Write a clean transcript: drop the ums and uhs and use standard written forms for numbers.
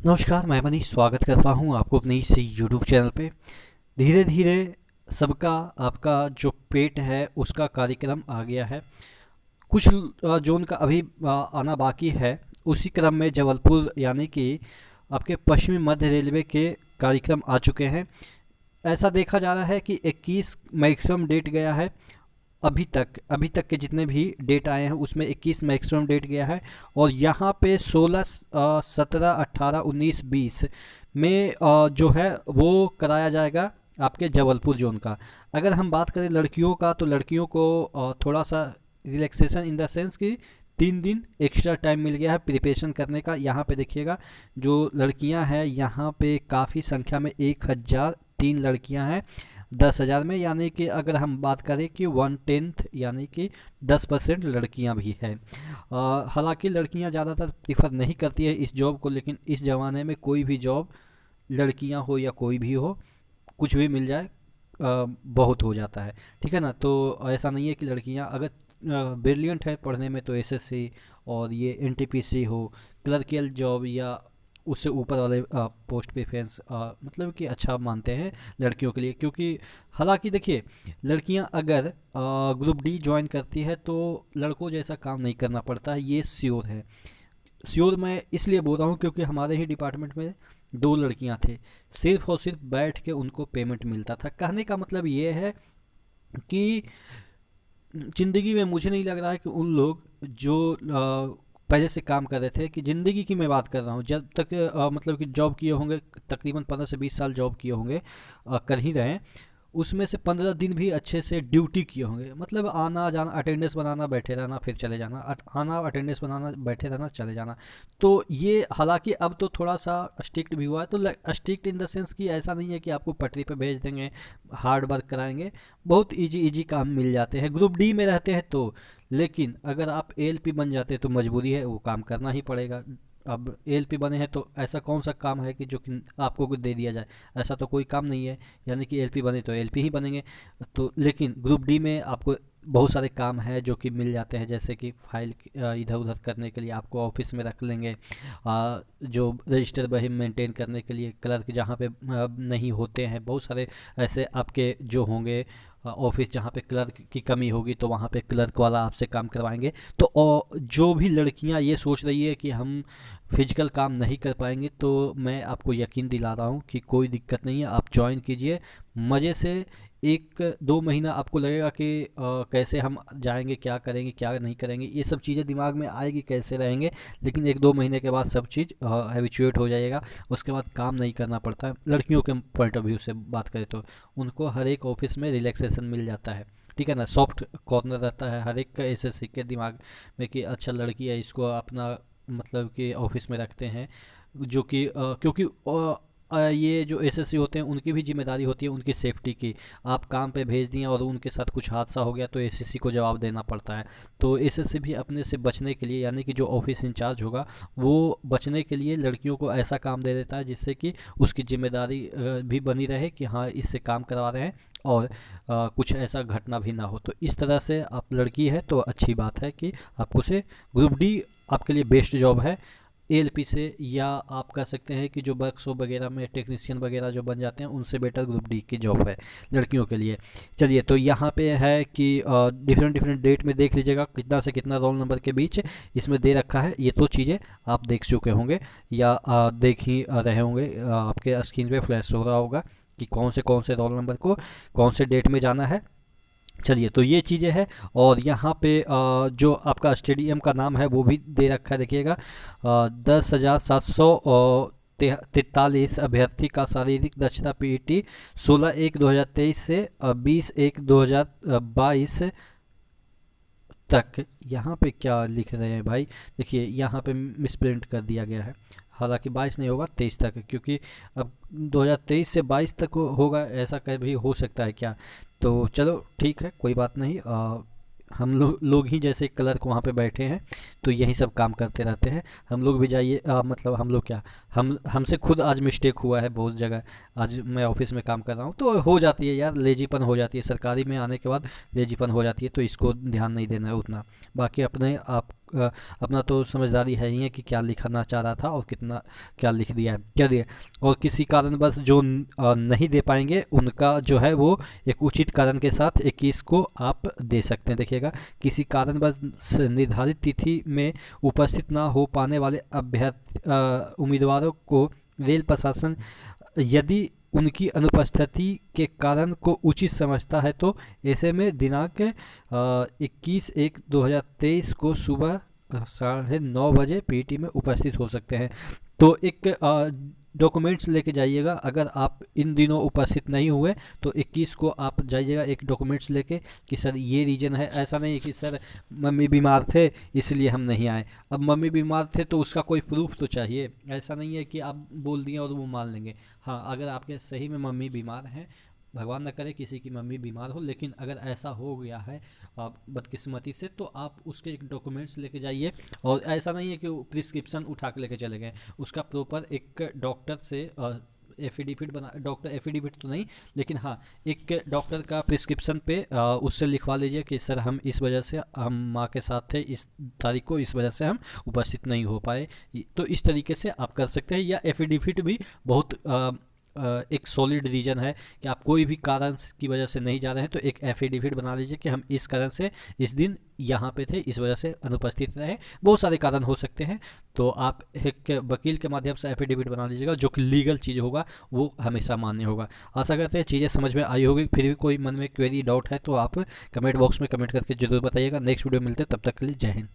नमस्कार, मैं मनीष स्वागत करता हूं आपको अपने इस यूट्यूब चैनल पे। धीरे धीरे सबका आपका जो पेट है उसका कार्यक्रम आ गया है। कुछ जोन का अभी आना बाकी है। उसी क्रम में जबलपुर यानी कि आपके पश्चिमी मध्य रेलवे के कार्यक्रम आ चुके हैं। ऐसा देखा जा रहा है कि 21 मैक्सिमम डेट गया है। अभी तक के जितने भी डेट आए हैं उसमें 21 मैक्सिमम डेट गया है। और यहाँ पे 16 17 18 19 20 में जो है वो कराया जाएगा आपके जबलपुर जोन का। अगर हम बात करें लड़कियों का तो लड़कियों को थोड़ा सा रिलैक्सेशन इन द सेंस कि 3 दिन एक्स्ट्रा टाइम मिल गया है प्रिपरेशन करने का। यहाँ पे देखिएगा जो लड़कियाँ हैं यहाँ पे काफ़ी संख्या में 1003 लड़कियाँ हैं 10,000 में, यानी कि अगर हम बात करें कि 1/10 यानी कि 10% लड़कियां भी हैं। हालांकि लड़कियां ज़्यादातर प्रीफर नहीं करती है इस जॉब को, लेकिन इस ज़माने में कोई भी जॉब लड़कियां हो या कोई भी हो कुछ भी मिल जाए बहुत हो जाता है। ठीक है ना। तो ऐसा नहीं है कि लड़कियां अगर ब्रिलियंट है पढ़ने में तो एसएससी और ये एनटीपीसी हो, क्लर्कियल जॉब या उससे ऊपर वाले पोस्ट प्रेफरेंस मतलब कि अच्छा मानते हैं लड़कियों के लिए। क्योंकि हालांकि देखिए लड़कियां अगर ग्रुप डी ज्वाइन करती है तो लड़कों जैसा काम नहीं करना पड़ता है, ये श्योर है। श्योर मैं इसलिए बोल रहा हूँ क्योंकि हमारे ही डिपार्टमेंट में 2 लड़कियां थे, सिर्फ और सिर्फ बैठ के उनको पेमेंट मिलता था। कहने का मतलब ये है कि ज़िंदगी में मुझे नहीं लग रहा है कि उन लोग जो पहले से काम कर रहे थे, कि ज़िंदगी की मैं बात कर रहा हूँ, जब तक मतलब कि जॉब किए होंगे तकरीबन 15 से 20 साल जॉब किए होंगे, कर ही रहे हैं। उसमें से 15 दिन भी अच्छे से ड्यूटी किए होंगे, मतलब आना जाना अटेंडेंस बनाना बैठे रहना फिर चले जाना, आना अटेंडेंस बनाना बैठे रहना चले जाना। तो ये हालांकि अब तो थोड़ा सा स्ट्रिक्ट भी हुआ है, तो स्ट्रिक्ट इन द सेंस कि ऐसा नहीं है कि आपको पटरी पे भेज देंगे, हार्ड वर्क कराएंगे, बहुत इजी इजी काम मिल जाते हैं ग्रुप डी में रहते हैं तो। लेकिन अगर आप एएलपी बन जाते हैं तो मजबूरी है, वो काम करना ही पड़ेगा। अब एएलपी बने हैं तो ऐसा कौन सा काम है कि जो कि आपको कुछ दे दिया जाए, ऐसा तो कोई काम नहीं है। यानी कि एलपी बने तो एलपी ही बनेंगे। तो लेकिन ग्रुप डी में आपको बहुत सारे काम हैं जो कि मिल जाते हैं, जैसे कि फाइल इधर उधर करने के लिए आपको ऑफिस में रख लेंगे। जो रजिस्टर बही मेंटेन करने के लिए क्लर्क जहाँ पे नहीं होते हैं, बहुत सारे ऐसे आपके जो होंगे ऑफिस जहाँ पे क्लर्क की कमी होगी तो वहाँ पे क्लर्क वाला आपसे काम करवाएंगे। तो जो भी लड़कियाँ ये सोच रही है कि हम फिजिकल काम नहीं कर पाएंगे, तो मैं आपको यकीन दिला रहा हूँ कि कोई दिक्कत नहीं है, आप ज्वाइन कीजिए मज़े से। 1-2 महीना आपको लगेगा कि कैसे हम जाएंगे, क्या करेंगे क्या नहीं करेंगे, ये सब चीज़ें दिमाग में आएगी कैसे रहेंगे। लेकिन 1-2 महीने के बाद सब चीज़ हैबिचुएट हो जाएगा। उसके बाद काम नहीं करना पड़ता है। लड़कियों के पॉइंट ऑफ व्यू से बात करें तो उनको हर एक ऑफिस में रिलैक्सेशन मिल जाता है। ठीक है ना। सॉफ्ट कॉर्नर रहता है हर एक का एसएससी के दिमाग में कि अच्छा लड़की है, इसको अपना मतलब कि ऑफिस में रखते हैं। जो कि क्योंकि ये जो एसएससी होते हैं उनकी भी जिम्मेदारी होती है उनकी सेफ्टी की। आप काम पे भेज दिए और उनके साथ कुछ हादसा हो गया तो एसएससी को जवाब देना पड़ता है। तो एसएससी भी अपने से बचने के लिए, यानी कि जो ऑफिस इंचार्ज होगा वो बचने के लिए लड़कियों को ऐसा काम दे देता है जिससे कि उसकी जिम्मेदारी भी बनी रहे कि हाँ इससे काम करवा रहे हैं और कुछ ऐसा घटना भी ना हो। तो इस तरह से आप लड़की है तो अच्छी बात है कि आपको से ग्रुप डी आपके लिए बेस्ट जॉब है एएलपी से। या आप कह सकते हैं कि जो वर्कशॉप वगैरह में टेक्नीशियन वगैरह जो बन जाते हैं उनसे बेटर ग्रुप डी की जॉब है लड़कियों के लिए। चलिए, तो यहाँ पे है कि डिफरेंट डिफरेंट डेट में देख लीजिएगा कितना से कितना रोल नंबर के बीच इसमें दे रखा है। ये तो चीज़ें आप देख चुके होंगे या देख ही रहे होंगे, आपके स्क्रीन पे फ्लैश हो रहा होगा कि कौन से रोल नंबर को कौन से डेट में जाना है। चलिए, तो ये चीज़ें हैं। और यहाँ पे जो आपका स्टेडियम का नाम है वो भी दे रखा है, देखिएगा 10,700 43 अभ्यर्थी का शारीरिक दक्षता पीईटी 16/1/2023 से 20/1/2022 तक। यहाँ पे क्या लिख रहे हैं भाई, देखिए यहाँ पे मिसप्रिंट कर दिया गया है। हालांकि 22 नहीं होगा 23 तक है, क्योंकि अब 2023 से 22 तक होगा, ऐसा कभी हो सकता है क्या। तो चलो ठीक है, कोई बात नहीं। हम लोग ही जैसे क्लर्क वहाँ पे बैठे हैं तो यही सब काम करते रहते हैं। हम लोग भी जाइए, मतलब हम लोग क्या, हमसे खुद आज मिस्टेक हुआ है बहुत जगह। आज मैं ऑफिस में काम कर रहा हूँ तो हो जाती है यार, लेजीपन हो जाती है, सरकारी में आने के बाद लेजीपन हो जाती है, तो इसको ध्यान नहीं देना है उतना। बाकी अपने आप अपना तो समझदारी है ही है कि क्या लिखना चाह रहा था और कितना क्या लिख दिया है, क्या दिया। और किसी कारणवश जो नहीं दे पाएंगे उनका जो है वो एक उचित कारण के साथ 21 को आप दे सकते हैं। देखिएगा, किसी कारणवश निर्धारित तिथि में उपस्थित ना हो पाने वाले अभ्यर्थी उम्मीदवारों को रेल प्रशासन यदि उनकी अनुपस्थिति के कारण को उचित समझता है तो ऐसे में दिनांक 21/1/2023 को सुबह 9:30 बजे पीटी में उपस्थित हो सकते हैं। तो एक डॉक्यूमेंट्स लेके जाइएगा। अगर आप इन दिनों उपस्थित नहीं हुए तो 21 को आप जाइएगा एक डॉक्यूमेंट्स लेके कि सर ये रीज़न है। ऐसा नहीं है कि सर मम्मी बीमार थे इसलिए हम नहीं आए। अब मम्मी बीमार थे तो उसका कोई प्रूफ तो चाहिए। ऐसा नहीं है कि आप बोल दिए और वो मान लेंगे। हाँ, अगर आपके सही में मम्मी बीमार हैं, भगवान न करे किसी की मम्मी बीमार हो, लेकिन अगर ऐसा हो गया है बदकिस्मती से, तो आप उसके एक डॉक्यूमेंट्स लेके जाइए। और ऐसा नहीं है कि प्रिस्क्रिप्शन उठा के लेके चले गए, उसका प्रॉपर एक डॉक्टर से एफिडेविट बना, डॉक्टर एफिडेविट तो नहीं लेकिन हाँ एक डॉक्टर का प्रिस्क्रिप्शन पे उससे लिखवा लीजिए कि सर हम इस वजह से, हम माँ के साथ थे इस तारीख को, इस वजह से हम उपस्थित नहीं हो पाए। तो इस तरीके से आप कर सकते हैं। या एफिडेविट भी बहुत एक सॉलिड रीज़न है कि आप कोई भी कारण की वजह से नहीं जा रहे हैं, तो एक एफिडेविट बना लीजिए कि हम इस कारण से इस दिन यहाँ पे थे, इस वजह से अनुपस्थित रहे। बहुत सारे कारण हो सकते हैं, तो आप एक वकील के माध्यम से एफिडेविट बना लीजिएगा, जो कि लीगल चीज़ होगा, वो हमेशा मान्य होगा। आशा करते हैं चीज़ें समझ में आई होगी। फिर भी कोई मन में क्वेरी डाउट है तो आप कमेंट बॉक्स में कमेंट करके जरूर बताइएगा। नेक्स्ट वीडियो मिलते हैं, तब तक के लिए जय हिंद।